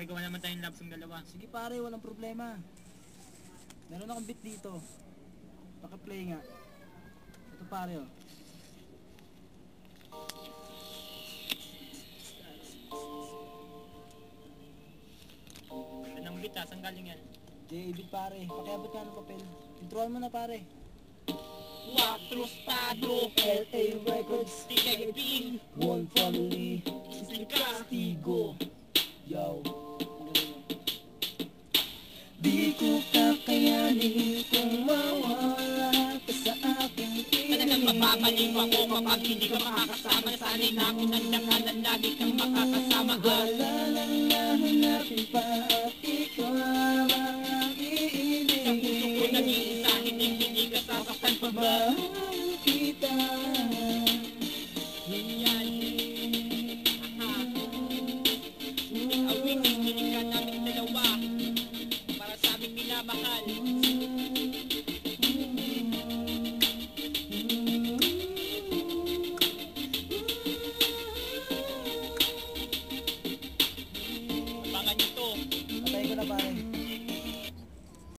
gawa naman tayong love song dalawa. Sige pare, walang problema. Meron akong beat dito. Paka-play nga. Ito pare oh. Anong beat saan galing yan? J-beat pare, pakiabot ka ng papel. Introan mo na pare. 4 Estado, LA Records, TKP, One Family, Castigo. Yo. Di ko kakayanin kung mawala ka sa aking Talagang mapapaliw ako kapag hindi ka makakasama. Sana'y namin nandiyan ka na lagi kang makakasama. wala lang nahanapin pa at ikaw ang Sa puso ko iibig. nag-iisa, hindi ka sasaktan pa ba?